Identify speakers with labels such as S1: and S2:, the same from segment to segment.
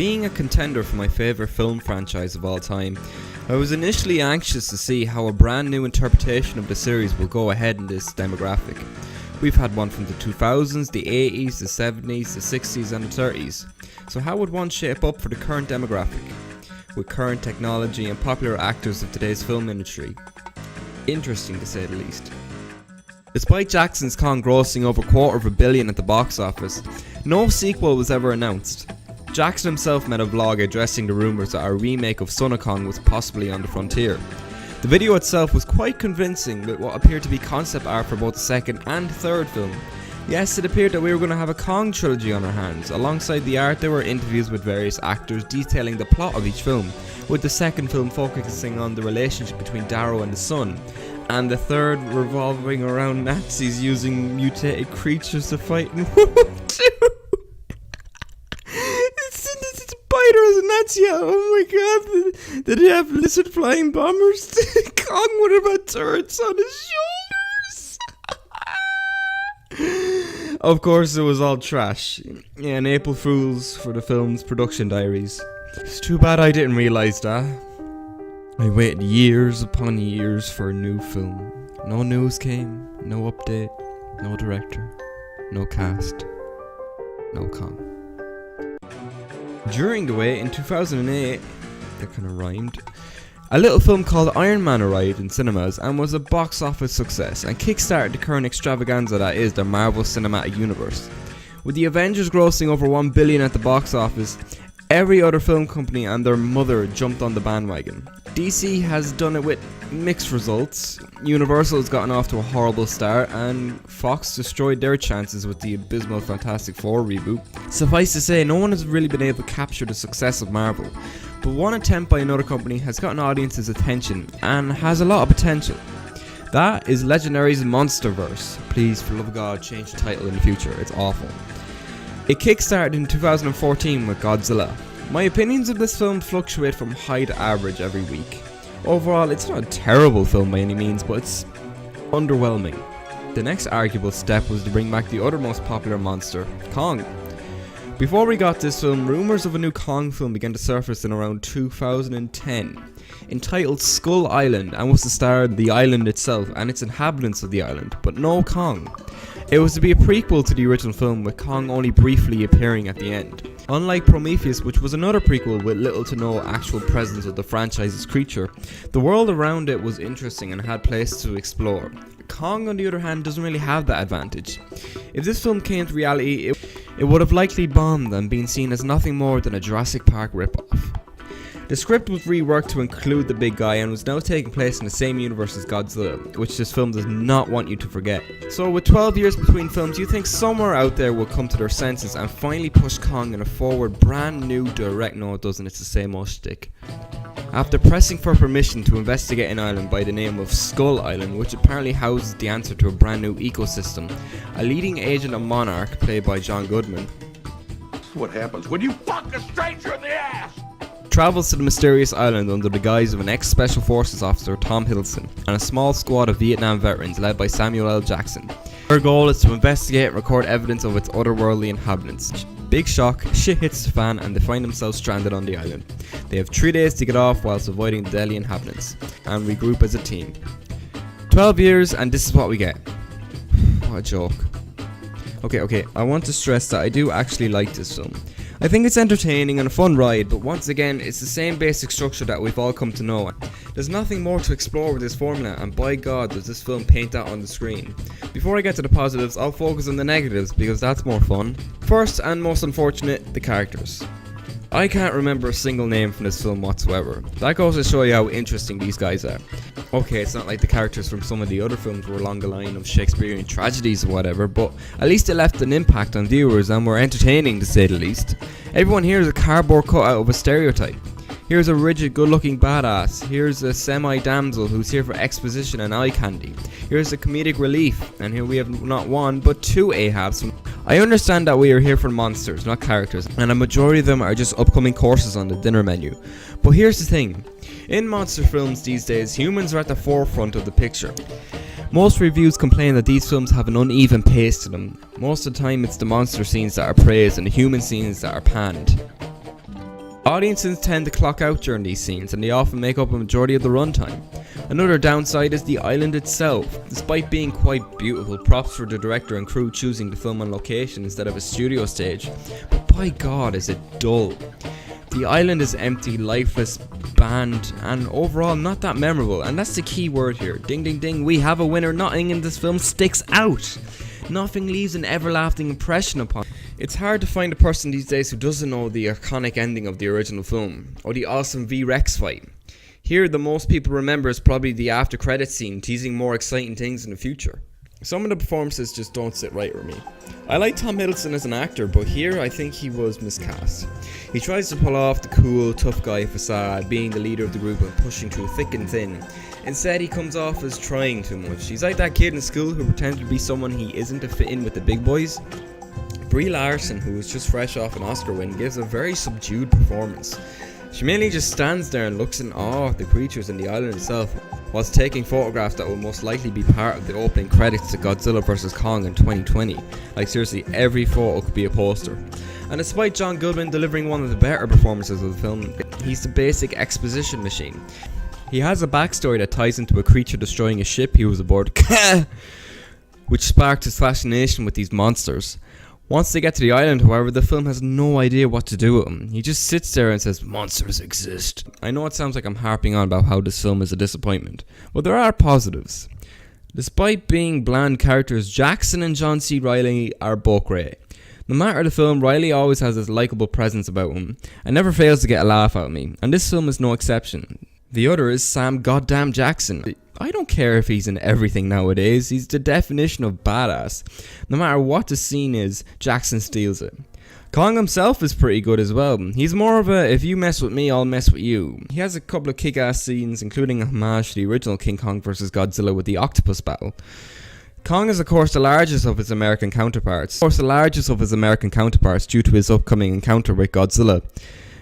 S1: Being a contender for my favourite film franchise of all time, I was initially anxious to see how a brand new interpretation of the series will go ahead in this demographic. We've had one from the 2000s, the 80s, the 70s, the 60s and the 30s. So how would one shape up for the current demographic? With current technology and popular actors of today's film industry. Interesting to say the least. Despite Jackson's Kong grossing over $250 million at the box office, no sequel was ever announced. Jackson himself made a vlog addressing the rumours that a remake of Son of Kong was possibly on the frontier. The video itself was quite convincing with what appeared to be concept art for both the second and third film. Yes, it appeared that we were going to have a Kong trilogy on our hands. Alongside the art, there were interviews with various actors detailing the plot of each film, with the second film focusing on the relationship between Darrow and the son, and the third revolving around Nazis using mutated creatures to fight in World War II. Spider as a Nazi. Oh my god, did he have lizard flying bombers? Kong would have had turrets on his shoulders. Of course it was all trash. Yeah, and April Fools for the film's production diaries. It's too bad I didn't realise that. I waited years upon years for a new film. No news came, no update, no director, no cast, no Kong. During the wait in 2008, that kind of rhymed, a little film called Iron Man arrived in cinemas and was a box office success and kickstarted the current extravaganza that is the Marvel Cinematic Universe. With the Avengers grossing over $1 billion at the box office, every other film company and their mother jumped on the bandwagon. DC has done it with mixed results, Universal has gotten off to a horrible start, and Fox destroyed their chances with the abysmal Fantastic Four reboot. Suffice to say, no one has really been able to capture the success of Marvel, but one attempt by another company has gotten audiences' attention and has a lot of potential. That is Legendary's Monsterverse. Please, for the love of God, change the title in the future, it's awful. It kickstarted in 2014 with Godzilla. My opinions of this film fluctuate from high to average every week. Overall, it's not a terrible film by any means, but it's underwhelming. The next arguable step was to bring back the other most popular monster, Kong. Before we got this film, rumours of a new Kong film began to surface in around 2010, entitled Skull Island, and was to star the island itself and its inhabitants of the island, but no Kong. It was to be a prequel to the original film, with Kong only briefly appearing at the end. Unlike Prometheus, which was another prequel with little to no actual presence of the franchise's creature, the world around it was interesting and had places to explore. Kong, on the other hand, doesn't really have that advantage. If this film came to reality, it would have likely bombed and been seen as nothing more than a Jurassic Park ripoff. The script was reworked to include the big guy and was now taking place in the same universe as Godzilla, which this film does not want you to forget. So with 12 years between films, you think somewhere out there will come to their senses and finally push Kong in a forward brand new direct. No, it doesn't, it's the same old shtick. After pressing for permission to investigate an island by the name of Skull Island, which apparently houses the answer to a brand new ecosystem, a leading agent of Monarch, played by John Goodman,
S2: what happens when you fuck a stranger in the ass?
S1: travels to the mysterious island under the guise of an ex-Special Forces officer, Tom Hiddleston, and a small squad of Vietnam veterans led by Samuel L. Jackson. Their goal is to investigate and record evidence of its otherworldly inhabitants. Big shock, shit hits the fan and they find themselves stranded on the island. They have 3 days to get off whilst avoiding the deadly inhabitants, and regroup as a team. 12 years and this is what we get. What a joke. Okay, I want to stress that I do actually like this film. I think it's entertaining and a fun ride, but once again, it's the same basic structure that we've all come to know. There's nothing more to explore with this formula, and by God does this film paint that on the screen. Before I get to the positives, I'll focus on the negatives because that's more fun. First and most unfortunate, the characters. I can't remember a single name from this film whatsoever. That goes to show you how interesting these guys are. Okay, it's not like the characters from some of the other films were along the line of Shakespearean tragedies or whatever, but at least it left an impact on viewers and were entertaining to say the least. Everyone here is a cardboard cutout of a stereotype. Here's a rigid, good-looking badass. Here's a semi-damsel who's here for exposition and eye candy. Here's a comedic relief, and here we have not one, but 2 Ahabs. I understand that we are here for monsters, not characters, and a majority of them are just upcoming courses on the dinner menu. But here's the thing. In monster films these days, humans are at the forefront of the picture. Most reviews complain that these films have an uneven pace to them. Most of the time it's the monster scenes that are praised and the human scenes that are panned. Audiences tend to clock out during these scenes, and they often make up a majority of the runtime. Another downside is the island itself. Despite being quite beautiful, props for the director and crew choosing to film on location instead of a studio stage, but by God is it dull. The island is empty, lifeless, bland, and overall not that memorable, and that's the key word here. Ding ding ding, we have a winner. Nothing in this film sticks out. Nothing leaves an everlasting impression upon. It's hard to find a person these days who doesn't know the iconic ending of the original film, or the awesome V-Rex fight. Here, the most people remember is probably the after credits scene, teasing more exciting things in the future. Some of the performances just don't sit right with me. I like Tom Hiddleston as an actor, but here I think he was miscast. He tries to pull off the cool, tough guy facade, being the leader of the group and pushing through thick and thin. Instead, he comes off as trying too much. He's like that kid in school who pretends to be someone he isn't to fit in with the big boys. Brie Larson, who is just fresh off an Oscar win, gives a very subdued performance. She mainly just stands there and looks in awe at the creatures and the island itself, whilst taking photographs that will most likely be part of the opening credits to Godzilla vs. Kong in 2020. Like seriously, every photo could be a poster. And despite John Goodman delivering one of the better performances of the film, he's the basic exposition machine. He has a backstory that ties into a creature destroying a ship he was aboard, which sparked his fascination with these monsters. Once they get to the island, however, the film has no idea what to do with him. He just sits there and says, monsters exist. I know it sounds like I'm harping on about how this film is a disappointment, but there are positives. Despite being bland characters, Jackson and John C. Reilly are both great. No matter the film, Reilly always has this likeable presence about him, and never fails to get a laugh out of me, and this film is no exception. The other is Sam Goddamn Jackson. I don't care if he's in everything nowadays, he's the definition of badass. No matter what the scene is, Jackson steals it. Kong himself is pretty good as well. He's more of a, if you mess with me, I'll mess with you. He has a couple of kick-ass scenes, including a homage to the original King Kong vs. Godzilla with the octopus battle. Kong is of course the largest of his American counterparts. Due to his upcoming encounter with Godzilla.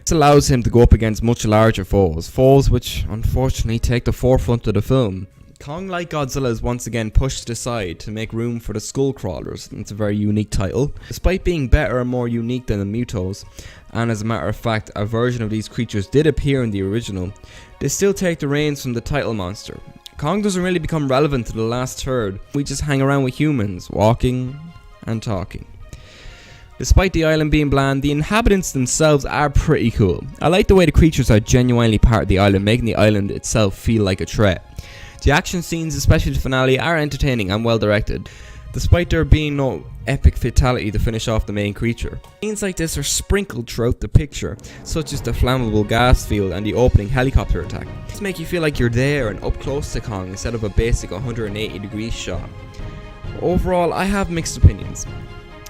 S1: This allows him to go up against much larger foes which unfortunately take the forefront of the film. Kong, like Godzilla, is once again pushed aside to make room for the Skull Crawlers. It's a very unique title. Despite being better and more unique than the Mutos, and as a matter of fact a version of these creatures did appear in the original, they still take the reins from the title monster. Kong doesn't really become relevant to the last third. We just hang around with humans, walking and talking. Despite the island being bland, the inhabitants themselves are pretty cool. I like the way the creatures are genuinely part of the island, making the island itself feel like a threat. The action scenes, especially the finale, are entertaining and well directed, despite there being no epic fatality to finish off the main creature. Scenes like this are sprinkled throughout the picture, such as the flammable gas field and the opening helicopter attack. These make you feel like you're there and up close to Kong instead of a basic 180-degree shot. Overall, I have mixed opinions.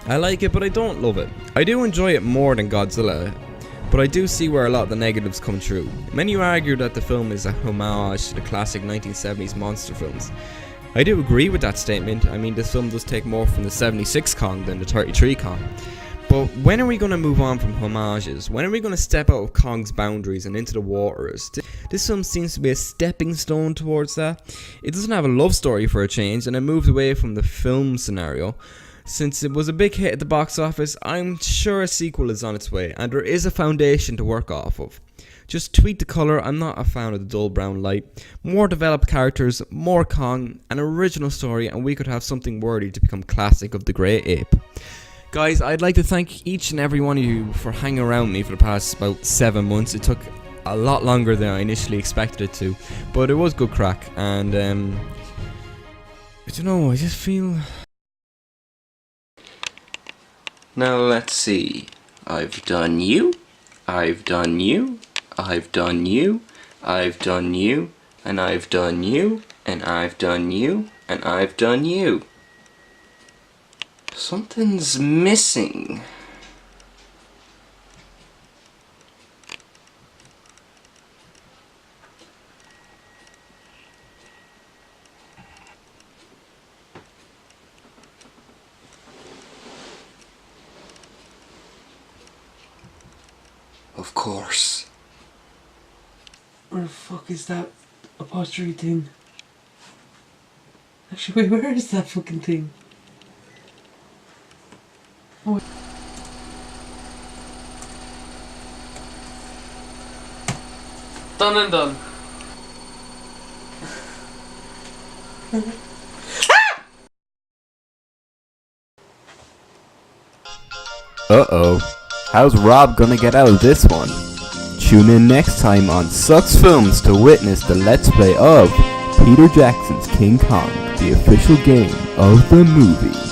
S1: I like it, but I don't love it. I do enjoy it more than Godzilla, but I do see where a lot of the negatives come true. Many argue that the film is a homage to the classic 1970s monster films. I do agree with that statement. I mean, this film does take more from the 76 Kong than the 33 Kong. But when are we going to move on from homages? When are we going to step out of Kong's boundaries and into the waters? This film seems to be a stepping stone towards that. It doesn't have a love story for a change, and it moves away from the film scenario. Since it was a big hit at the box office, I'm sure a sequel is on its way, and there is a foundation to work off of. Just tweak the colour. I'm not a fan of the dull brown light. More developed characters, more Kong, an original story, and we could have something worthy to become classic of the Great Ape. Guys, I'd like to thank each and every one of you for hanging around me for the past about 7 months. It took a lot longer than I initially expected it to, but it was good crack, and I don't know, I just feel...
S3: Now let's see. I've done you, I've done you, I've done you, I've done you, and I've done you, and I've done you, and I've done you. Something's missing. Of course.
S4: Where the fuck is that apostrophe thing? Actually, wait, where is that fucking thing? Oh. Done and done.
S1: Uh-oh. How's Rob gonna get out of this one? Tune in next time on Sucks Films to witness the Let's Play of Peter Jackson's King Kong, the official game of the movie.